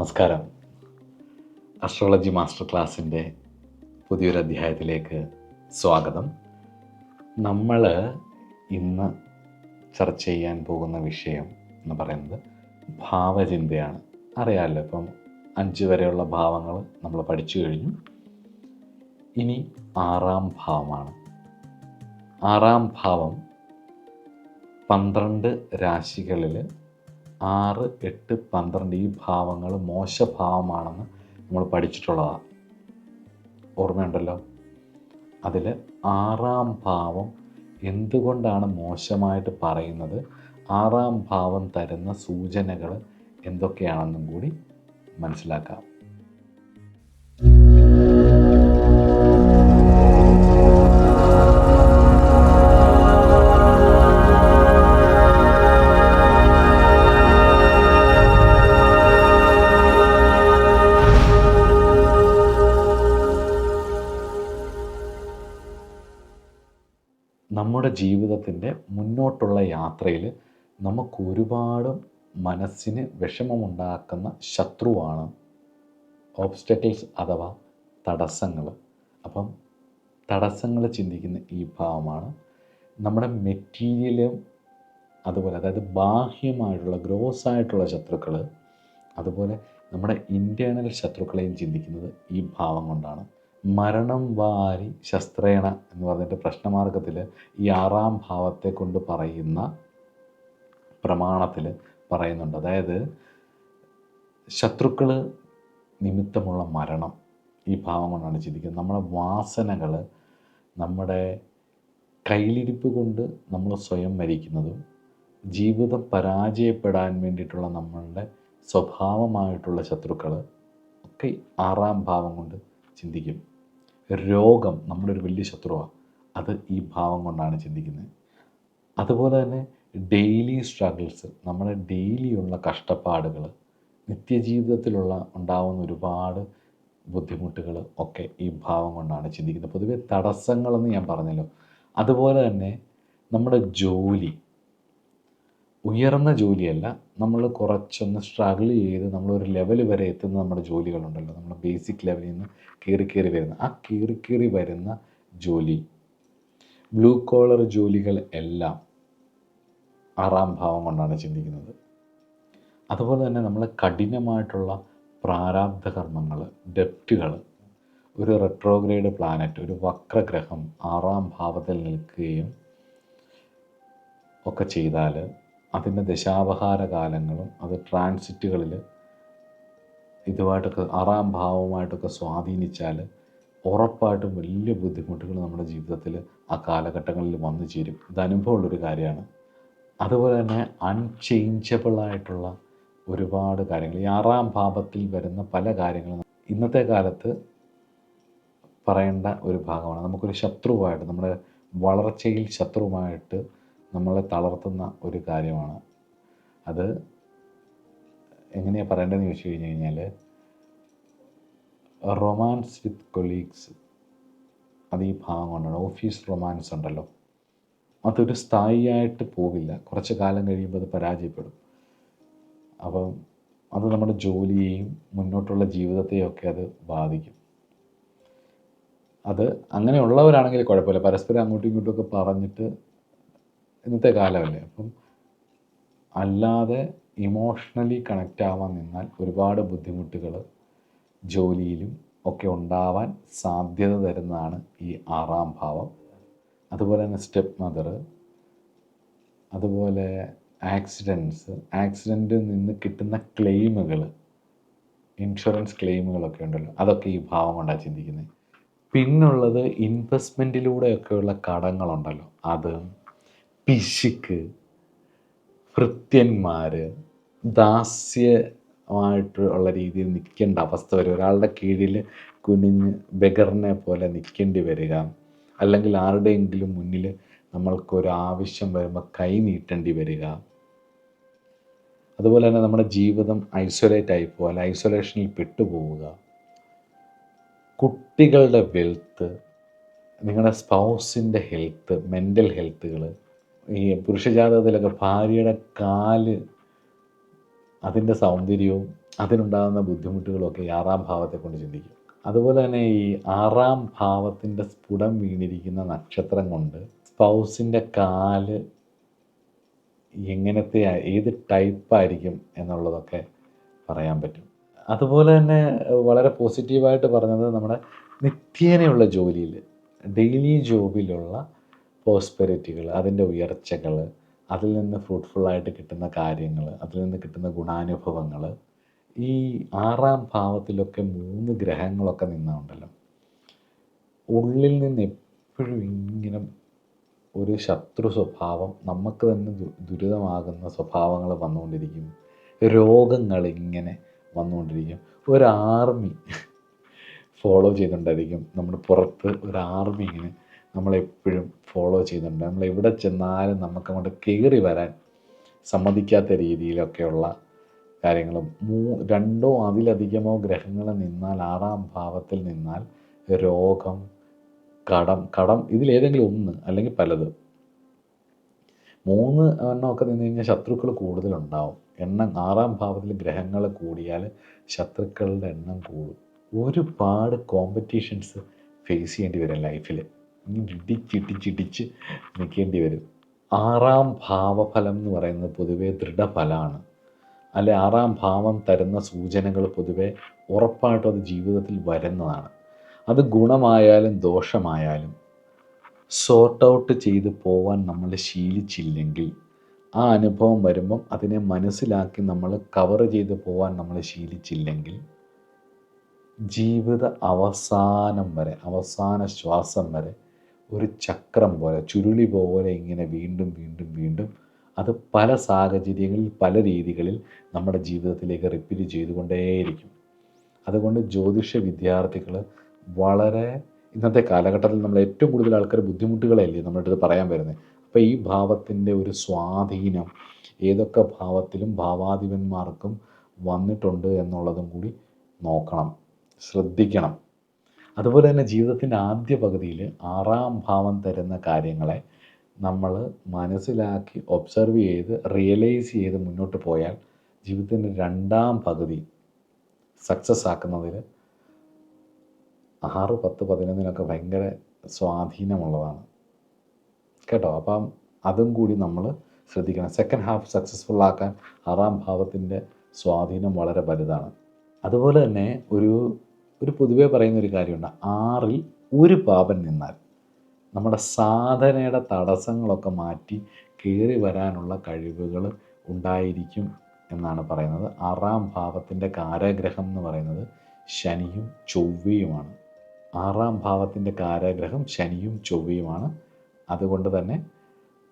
നമസ്കാരം. Astrology master ക്ലാസ്സിൻ്റെ പുതിയൊരു അധ്യായത്തിലേക്ക് സ്വാഗതം. നമ്മൾ ഇന്ന് ചർച്ച ചെയ്യാൻ പോകുന്ന വിഷയം എന്ന് പറയുന്നത് ഭാവചിന്തയാണ്. അറിയാമല്ലോ, ഇപ്പം 5 വരെയുള്ള ഭാവങ്ങൾ നമ്മൾ പഠിച്ചു കഴിഞ്ഞു. ഇനി 6-ാം ഭാവമാണ്. 6-ാം ഭാവം 12 രാശികളിൽ 6, 8, 12 ഈ ഭാവങ്ങൾ മോശഭാവമാണെന്ന് നമ്മൾ പഠിച്ചിട്ടുള്ളതാണ്. ഓർമ്മയുണ്ടല്ലോ? അതിൽ 6-ാം ഭാവം എന്തുകൊണ്ടാണ് മോശമായിട്ട് പറയുന്നത്, 6-ാം ഭാവം തരുന്ന സൂചനകൾ എന്തൊക്കെയാണെന്നും കൂടി മനസ്സിലാക്കാം. നമ്മുടെ ജീവിതത്തിൻ്റെ മുന്നോട്ടുള്ള യാത്രയിൽ നമുക്കൊരുപാട് മനസ്സിന് വിഷമമുണ്ടാക്കുന്ന ശത്രുവാണ് ഓബ്സ്റ്റക്കിൾസ് അഥവാ തടസ്സങ്ങൾ. അപ്പം തടസ്സങ്ങൾ ചിന്തിക്കുന്ന ഈ ഭാവമാണ്. നമ്മുടെ മെറ്റീരിയലും അതുപോലെ, അതായത് ബാഹ്യമായിട്ടുള്ള ഗ്രോസ് ആയിട്ടുള്ള ശത്രുക്കൾ, അതുപോലെ നമ്മുടെ ഇൻറ്റേർണൽ ശത്രുക്കളെയും ചിന്തിക്കുന്നത് ഈ ഭാവം കൊണ്ടാണ്. മരണം വാരി ശസ്ത്രേണ എന്ന് പറഞ്ഞിട്ട് പ്രശ്നമാർഗത്തിൽ ഈ 6-ാം ഭാവത്തെ കൊണ്ട് പറയുന്ന പ്രമാണത്തിൽ പറയുന്നുണ്ട്. അതായത് ശത്രുക്കൾ നിമിത്തമുള്ള മരണം ഈ ഭാവം കൊണ്ടാണ് ചിന്തിക്കുന്നത്. നമ്മുടെ വാസനകൾ, നമ്മുടെ കയ്യിലിരിപ്പ് കൊണ്ട് നമ്മൾ സ്വയം മരിക്കുന്നതും, ജീവിതം പരാജയപ്പെടാൻ വേണ്ടിയിട്ടുള്ള നമ്മളുടെ സ്വഭാവമായിട്ടുള്ള ശത്രുക്കൾ ഒക്കെ 6-ാം ഭാവം കൊണ്ട് ചിന്തിക്കും. രോഗം നമ്മുടെ ഒരു വലിയ ശത്രുവാണ്, അത് ഈ ഭാവം കൊണ്ടാണ് ചിന്തിക്കുന്നത്. അതുപോലെ തന്നെ ഡെയിലി സ്ട്രഗിൾസ്, നമ്മുടെ ഡെയിലിയുള്ള കഷ്ടപ്പാടുകൾ, നിത്യജീവിതത്തിലുള്ള ഉണ്ടാകുന്ന ഒരുപാട് ബുദ്ധിമുട്ടുകൾ ഒക്കെ ഈ ഭാവം കൊണ്ടാണ് ചിന്തിക്കുന്നത്. പൊതുവെ തടസ്സങ്ങളെന്ന് ഞാൻ പറഞ്ഞല്ലോ. അതുപോലെ തന്നെ നമ്മുടെ ജോലി, ഉയർന്ന ജോലിയല്ല, നമ്മൾ കുറച്ചൊന്ന് സ്ട്രഗിൾ ചെയ്ത് നമ്മളൊരു ലെവൽ വരെ എത്തുന്ന നമ്മുടെ ജോലികളുണ്ടല്ലോ, നമ്മുടെ ബേസിക് ലെവലിൽ നിന്ന് കയറി വരുന്ന, ആ കയറി വരുന്ന ജോലി, ബ്ലൂ കോളർ ജോലികൾ എല്ലാം 6-ാം ഭാവം കൊണ്ടാണ് ചിന്തിക്കുന്നത്. അതുപോലെ തന്നെ നമ്മൾ കഠിനമായിട്ടുള്ള പ്രാരാബ്ധ കർമ്മങ്ങൾ, ഡെപ്റ്റുകൾ, ഒരു റെട്രോഗ്രേഡ് പ്ലാനറ്റ്, ഒരു വക്രഗ്രഹം 6-ാം ഭാവത്തിൽ നിൽക്കുകയും ഒക്കെ ചെയ്താൽ, അതിൻ്റെ ദശാവഹാര കാലങ്ങളും അത് ട്രാൻസിറ്റുകളിൽ ഇതുമായിട്ടൊക്കെ 6-ാം ഭാവവുമായിട്ടൊക്കെ സ്വാധീനിച്ചാൽ ഉറപ്പായിട്ടും വലിയ ബുദ്ധിമുട്ടുകൾ നമ്മുടെ ജീവിതത്തിൽ ആ കാലഘട്ടങ്ങളിൽ വന്നു ചേരും. ഇത് അനുഭവമുള്ളൊരു കാര്യമാണ്. അതുപോലെ തന്നെ അൺചേഞ്ചബിളായിട്ടുള്ള ഒരുപാട് കാര്യങ്ങൾ ഈ 6-ാം ഭാവത്തിൽ വരുന്ന പല കാര്യങ്ങളും ഇന്നത്തെ കാലത്ത് പറയേണ്ട ഒരു ഭാഗമാണ്. നമുക്കൊരു ശത്രുവായിട്ട്, നമ്മുടെ വളർച്ചയിൽ ശത്രുവായിട്ട് നമ്മളെ തളർത്തുന്ന ഒരു കാര്യമാണ്. അത് എങ്ങനെയാണ് പറയേണ്ടതെന്ന് ചോദിച്ചു കഴിഞ്ഞ് കഴിഞ്ഞാൽ, റൊമാൻസ് വിത്ത് കൊളീഗ്സ്, അത് ഈ ഭാഗം കൊണ്ടാണ്. ഓഫീസ് റൊമാൻസ് ഉണ്ടല്ലോ, അതൊരു സ്ഥായിയായിട്ട് പോവില്ല, കുറച്ച് കാലം കഴിയുമ്പോൾ അത് പരാജയപ്പെടും. അപ്പം അത് നമ്മുടെ ജോലിയെയും മുന്നോട്ടുള്ള ജീവിതത്തെയും ഒക്കെ അത് ബാധിക്കും. അത് അങ്ങനെയുള്ളവരാണെങ്കിൽ കുഴപ്പമില്ല, പരസ്പരം അങ്ങോട്ടും ഇങ്ങോട്ടുമൊക്കെ പറഞ്ഞിട്ട് ഇന്നത്തെ കാലമല്ലേ. അപ്പം അല്ലാതെ ഇമോഷണലി കണക്റ്റ് ആവാൻ നിന്നാൽ ഒരുപാട് ബുദ്ധിമുട്ടുകൾ ജോലിയിലും ഒക്കെ ഉണ്ടാവാൻ സാധ്യത തരുന്നതാണ് ഈ 6-ാം ഭാവം. അതുപോലെ തന്നെ സ്റ്റെപ്പ് മദർ, അതുപോലെ ആക്സിഡൻറ്റിൽ നിന്ന് കിട്ടുന്ന ക്ലെയിമുകൾ, ഇൻഷുറൻസ് ക്ലെയിമുകളൊക്കെ ഉണ്ടല്ലോ, അതൊക്കെ ഈ ഭാവം കൊണ്ടാണ് ചിന്തിക്കുന്നത്. പിന്നുള്ളത് ഇൻവെസ്റ്റ്മെൻറ്റിലൂടെയൊക്കെയുള്ള കടങ്ങളുണ്ടല്ലോ, അത്, പിശുക്ക്, ഭൃത്യന്മാർ, ദാസ്യമായിട്ടുള്ള രീതിയിൽ നിൽക്കേണ്ട അവസ്ഥ വരും. ഒരാളുടെ കീഴിൽ കുനിഞ്ഞ് ബെഗറിനെ പോലെ നിൽക്കേണ്ടി വരിക, അല്ലെങ്കിൽ ആരുടെയെങ്കിലും മുന്നിൽ നമ്മൾക്കൊരു ആവശ്യം വരുമ്പോൾ കൈ നീട്ടേണ്ടി വരിക. അതുപോലെ തന്നെ നമ്മുടെ ജീവിതം ഐസൊലേറ്റായി പോവുക, ഐസൊലേഷനിൽ പെട്ടുപോവുക. കുട്ടികളുടെ വെൽത്ത്, നിങ്ങളുടെ സ്പൗസിൻ്റെ ഹെൽത്ത്, മെൻ്റൽ ഹെൽത്തുകൾ, ഈ പുരുഷജാതകത്തിലൊക്കെ ഭാര്യയുടെ കാല്, അതിൻ്റെ സൗന്ദര്യവും അതിനുണ്ടാകുന്ന ബുദ്ധിമുട്ടുകളൊക്കെ ഈ 6-ാം ഭാവത്തെ കൊണ്ട് ചിന്തിക്കും. അതുപോലെ തന്നെ ഈ 6-ാം ഭാവത്തിൻ്റെ സ്ഫുടം വീണിരിക്കുന്ന നക്ഷത്രം കൊണ്ട് സ്പൗസിൻ്റെ കാല് എങ്ങനത്തെ ഏത് ടൈപ്പായിരിക്കും എന്നുള്ളതൊക്കെ പറയാൻ പറ്റും. അതുപോലെ തന്നെ വളരെ പോസിറ്റീവായിട്ട് പറഞ്ഞത് നമ്മുടെ നിത്യേനയുള്ള ജോലിയിൽ, ഡെയിലി ജോബിലുള്ള പ്രോസ്പെരിറ്റികൾ, അതിൻ്റെ ഉയർച്ചകൾ, അതിൽ നിന്ന് ഫ്രൂട്ട്ഫുള്ളായിട്ട് കിട്ടുന്ന കാര്യങ്ങൾ, അതിൽ നിന്ന് കിട്ടുന്ന ഗുണാനുഭവങ്ങൾ, ഈ 6-ാം ഭാവത്തിലൊക്കെ 3 ഗ്രഹങ്ങളൊക്കെ നിന്നുണ്ടല്ലോ, ഉള്ളിൽ നിന്ന് എപ്പോഴും ഇങ്ങനെ ഒരു ശത്രു സ്വഭാവം, നമുക്ക് തന്നെ ദുരിതമാകുന്ന സ്വഭാവങ്ങൾ വന്നുകൊണ്ടിരിക്കും. രോഗങ്ങൾ ഇങ്ങനെ വന്നുകൊണ്ടിരിക്കും. ഒരു ആർമി ഫോളോ ചെയ്തുകൊണ്ടായിരിക്കും. നമ്മുടെ പുറത്ത് ഒരു ആർമി ഇങ്ങനെ നമ്മളെപ്പോഴും ഫോളോ ചെയ്യുന്നുണ്ട്. നമ്മളെവിടെ ചെന്നാലും നമുക്കങ്ങോട്ട് കയറി വരാൻ സമ്മതിക്കാത്ത രീതിയിലൊക്കെയുള്ള കാര്യങ്ങളും. 2 അതിലധികമോ ഗ്രഹങ്ങൾ നിന്നാൽ, 6-ാം ഭാവത്തിൽ നിന്നാൽ രോഗം, കടം ഇതിലേതെങ്കിലും ഒന്ന് അല്ലെങ്കിൽ പലത്. 3 എണ്ണമൊക്കെ നിന്ന് കഴിഞ്ഞാൽ ശത്രുക്കൾ കൂടുതലുണ്ടാവും. 6-ാം ഭാവത്തിൽ ഗ്രഹങ്ങൾ കൂടിയാൽ ശത്രുക്കളുടെ എണ്ണം കൂടും. ഒരുപാട് കോമ്പറ്റീഷൻസ് ഫേസ് ചെയ്യേണ്ടി വരും ലൈഫിൽ. ഇടിച്ചിടിച്ചിടിച്ച് നിൽക്കേണ്ടി വരും. 6-ാം ഭാവഫലം എന്ന് പറയുന്നത് പൊതുവേ ദൃഢഫലമാണ്. അല്ലെ 6-ാം ഭാവം തരുന്ന സൂചനകൾ പൊതുവെ ഉറപ്പായിട്ടും അത് ജീവിതത്തിൽ വരുന്നതാണ്. അത് ഗുണമായാലും ദോഷമായാലും സോർട്ട് ഔട്ട് ചെയ്ത് പോവാൻ നമ്മൾ ശീലിച്ചില്ലെങ്കിൽ, ആ അനുഭവം വരുമ്പം അതിനെ മനസ്സിലാക്കി നമ്മൾ കവർ ചെയ്ത് പോവാൻ നമ്മൾ ശീലിച്ചില്ലെങ്കിൽ, ജീവിത അവസാനം വരെ, അവസാന ശ്വാസം വരെ ഒരു ചക്രം പോലെ, ചുരുളി പോലെ ഇങ്ങനെ വീണ്ടും വീണ്ടും വീണ്ടും അത് പല സാഹചര്യങ്ങളിൽ, പല രീതികളിൽ നമ്മുടെ ജീവിതത്തിലേക്ക് റിപ്പീറ്റ് ചെയ്തുകൊണ്ടേയിരിക്കും. അതുകൊണ്ട് ജ്യോതിഷ വിദ്യാർത്ഥികൾ വളരെ, ഇന്നത്തെ കാലഘട്ടത്തിൽ നമ്മൾ ഏറ്റവും കൂടുതൽ ആൾക്കാർ ബുദ്ധിമുട്ടുകളല്ലേ നമ്മുടെ അടുത്ത് പറയാൻ വരുന്നത്. അപ്പോൾ ഈ ഭാവത്തിൻ്റെ ഒരു സ്വാധീനം ഏതൊക്കെ ഭാവത്തിലും ഭാവാധിപന്മാർക്കും വന്നിട്ടുണ്ട് എന്നുള്ളതും കൂടി നോക്കണം, ശ്രദ്ധിക്കണം. അതുപോലെ തന്നെ ജീവിതത്തിൻ്റെ ആദ്യ പകുതിയിൽ 6-ാം ഭാവം തരുന്ന കാര്യങ്ങളെ നമ്മൾ മനസ്സിലാക്കി ഒബ്സർവ് ചെയ്ത് റിയലൈസ് ചെയ്ത് മുന്നോട്ട് പോയാൽ ജീവിതത്തിൻ്റെ 2-ാം പകുതി സക്സസ് ആക്കുന്നതിൽ 6, 10, 11 ഭയങ്കര സ്വാധീനമുള്ളതാണ് കേട്ടോ. അപ്പം അതും കൂടി നമ്മൾ ശ്രദ്ധിക്കണം. സെക്കൻഡ് ഹാഫ് സക്സസ്ഫുൾ ആക്കാൻ 6-ാം ഭാവത്തിൻ്റെ സ്വാധീനം വളരെ വലുതാണ്. അതുപോലെ തന്നെ ഒരു പൊതുവേ പറയുന്നൊരു കാര്യമുണ്ട്, 6-ൽ ഒരു പാപം നിന്നാൽ നമ്മുടെ സാധനയുടെ തടസ്സങ്ങളൊക്കെ മാറ്റി കയറി വരാനുള്ള കഴിവുകൾ ഉണ്ടായിരിക്കും എന്നാണ് പറയുന്നത്. 6-ാം ഭാവത്തിൻ്റെ കാരഗ്രഹം എന്ന് പറയുന്നത് ശനിയും ചൊവ്വയുമാണ്. 6-ാം ഭാവത്തിൻ്റെ കാരഗ്രഹം ശനിയും ചൊവ്വയുമാണ്. അതുകൊണ്ട് തന്നെ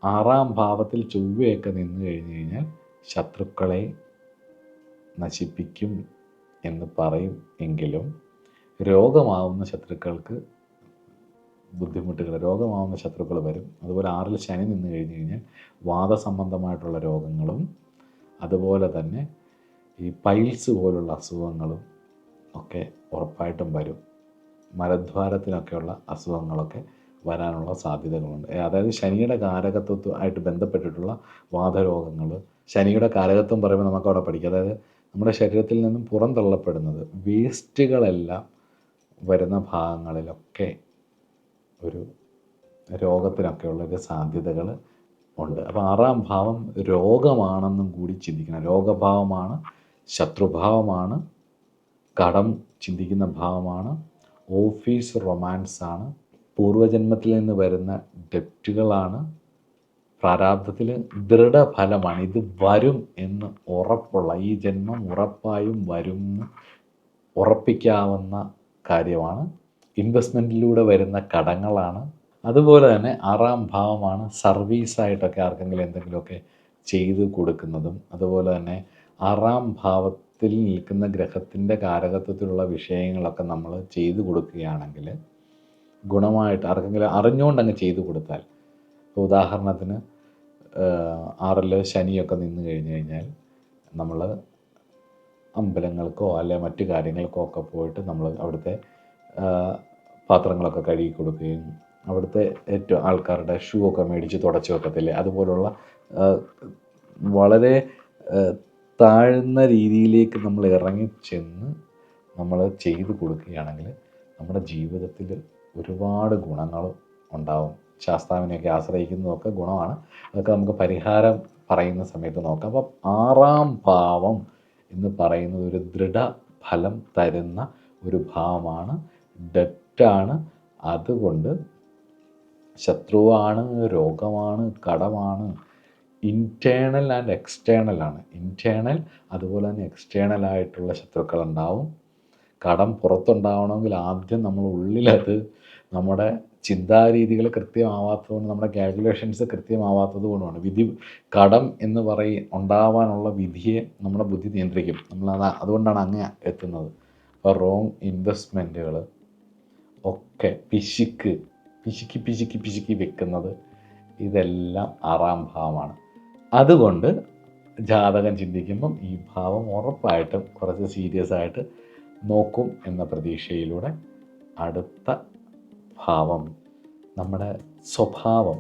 6-ാം ഭാവത്തിൽ ചൊവ്വയൊക്കെ നിന്ന് കഴിഞ്ഞ് കഴിഞ്ഞാൽ ശത്രുക്കളെ നശിപ്പിക്കും എന്ന് പറയും. എങ്കിലും രോഗമാവുന്ന ശത്രുക്കൾക്ക് ബുദ്ധിമുട്ടുകൾ, രോഗമാവുന്ന ശത്രുക്കൾ വരും. അതുപോലെ 6-ൽ ശനി നിന്ന് കഴിഞ്ഞ് കഴിഞ്ഞാൽ വാദസംബന്ധമായിട്ടുള്ള രോഗങ്ങളും, അതുപോലെ തന്നെ ഈ പൈൽസ് പോലുള്ള അസുഖങ്ങളും ഒക്കെ ഉറപ്പായിട്ടും വരും. മലദ്വാരത്തിനൊക്കെയുള്ള അസുഖങ്ങളൊക്കെ വരാനുള്ള സാധ്യതകളുണ്ട്. അതായത് ശനിയുടെ കാരകത്വമായിട്ട് ബന്ധപ്പെട്ടിട്ടുള്ള വാതരോഗങ്ങൾ. ശനിയുടെ കാരകത്വം പറയുമ്പോൾ നമുക്കവിടെ പഠിക്കാം, അതായത് നമ്മുടെ ശരീരത്തിൽ നിന്നും പുറന്തള്ളപ്പെടുന്നത് വേസ്റ്റുകളെല്ലാം വരുന്ന ഭാഗങ്ങളിലൊക്കെ ഒരു രോഗത്തിനൊക്കെയുള്ളൊരു സാധ്യതകൾ ഉണ്ട്. അപ്പോൾ 6-ാം ഭാവം രോഗമാണെന്നും കൂടി ചിന്തിക്കണം. രോഗഭാവമാണ്, ശത്രുഭാവമാണ്, കടം ചിന്തിക്കുന്ന ഭാവമാണ്, ഓഫീസ് റൊമാൻസാണ്, പൂർവ്വജന്മത്തിൽ നിന്ന് വരുന്ന ഡെപ്റ്റുകളാണ്, പ്രാരാബ്ധത്തിൽ ദൃഢഫലമാണ്. ഇത് വരും എന്ന് ഉറപ്പുള്ള, ഈ ജന്മം ഉറപ്പായും വരും എന്ന് ഉറപ്പിക്കാവുന്ന കാര്യമാണ്. ഇൻവെസ്റ്റ്മെൻറ്റിലൂടെ വരുന്ന കടങ്ങളാണ്. അതുപോലെ തന്നെ 6-ാം ഭാവമാണ് സർവീസായിട്ടൊക്കെ ആർക്കെങ്കിലും എന്തെങ്കിലുമൊക്കെ ചെയ്തു കൊടുക്കുന്നതും. അതുപോലെ തന്നെ 6-ാം ഭാവത്തിൽ നിൽക്കുന്ന ഗ്രഹത്തിൻ്റെ കാരകത്വത്തിലുള്ള വിഷയങ്ങളൊക്കെ നമ്മൾ ചെയ്തു കൊടുക്കുകയാണെങ്കിൽ ഗുണമായിട്ട്, ആർക്കെങ്കിലും അറിഞ്ഞുകൊണ്ടങ്ങ് ചെയ്തു കൊടുത്താൽ, ഇപ്പോൾ ഉദാഹരണത്തിന് 6-ൽ ശനിയൊക്കെ നിന്ന് കഴിഞ്ഞ് കഴിഞ്ഞാൽ നമ്മൾ അമ്പലങ്ങൾക്കോ അല്ലെ മറ്റു കാര്യങ്ങൾക്കോ ഒക്കെ പോയിട്ട് നമ്മൾ അവിടുത്തെ പാത്രങ്ങളൊക്കെ കഴുകി കൊടുക്കുകയും അവിടുത്തെ ഏറ്റവും ആൾക്കാരുടെ ഷൂ ഒക്കെ മേടിച്ച് തുടച്ച് വെക്കത്തില്ലേ, അതുപോലുള്ള വളരെ താഴ്ന്ന രീതിയിലേക്ക് നമ്മൾ ഇറങ്ങിച്ചെന്ന് നമ്മൾ ചെയ്തു കൊടുക്കുകയാണെങ്കിൽ നമ്മുടെ ജീവിതത്തിൽ ഒരുപാട് ഗുണങ്ങൾ ഉണ്ടാവും. ശാസ്താവിനെയൊക്കെ ആശ്രയിക്കുന്നതൊക്കെ ഗുണമാണ്. അതൊക്കെ നമുക്ക് പരിഹാരം പറയുന്ന സമയത്ത് നോക്കാം. അപ്പം 6-ാം ഭാവം എന്ന് പറയുന്നത് ഒരു ദൃഢഫലം തരുന്ന ഒരു ഭാവമാണ്, ഡെറ്റാണ്. അതുകൊണ്ട് ശത്രുവാണ്, രോഗമാണ്, കടമാണ്. ഇൻറ്റേർണൽ ആൻഡ് എക്സ്റ്റേണൽ ആണ്. ഇൻറ്റേർണൽ അതുപോലെ തന്നെ എക്സ്റ്റേണൽ ആയിട്ടുള്ള ശത്രുക്കളുണ്ടാവും. കടം പുറത്തുണ്ടാവണമെങ്കിൽ ആദ്യം നമ്മൾ ഉള്ളിലത് നമ്മുടെ ചിന്താരീതികൾ കൃത്യമാവാത്തതുകൊണ്ട്, നമ്മുടെ കാൽക്കുലേഷൻസ് കൃത്യമാവാത്തത് കൊണ്ടുമാണ് കടം എന്ന് ഉണ്ടാവാനുള്ള വിധിയെ നമ്മുടെ ബുദ്ധി നിയന്ത്രിക്കും. അതുകൊണ്ടാണ് അങ്ങ് എത്തുന്നത്. അപ്പോൾ റോങ് ഇൻവെസ്റ്റ്മെൻറ്റുകൾ ഒക്കെ പിശുക്കി വെക്കുന്നത് ഇതെല്ലാം 6-ാം ഭാവമാണ്. അതുകൊണ്ട് ജാതകം ചിന്തിക്കുമ്പം ഈ ഭാവം ഉറപ്പായിട്ടും കുറച്ച് സീരിയസ് ആയിട്ട് നോക്കും എന്ന പ്രതീക്ഷയിലൂടെ അടുത്ത ഭാവം നമ്മുടെ സ്വഭാവം,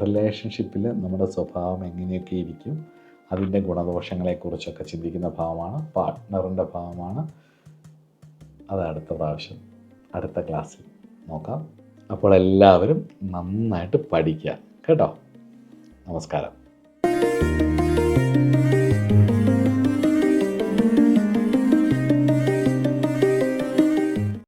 റിലേഷൻഷിപ്പിൽ നമ്മുടെ സ്വഭാവം എങ്ങനെയൊക്കെ ഇരിക്കും, അതിൻ്റെ ഗുണദോഷങ്ങളെക്കുറിച്ചൊക്കെ ചിന്തിക്കുന്ന ഭാവമാണ്, പാർട്ട്ണറിൻ്റെ ഭാവമാണ്. അത് അടുത്ത പ്രാവശ്യം അടുത്ത ക്ലാസ്സിൽ നോക്കാം. അപ്പോൾ എല്ലാവരും നന്നായിട്ട് പഠിക്കുക കേട്ടോ. നമസ്കാരം.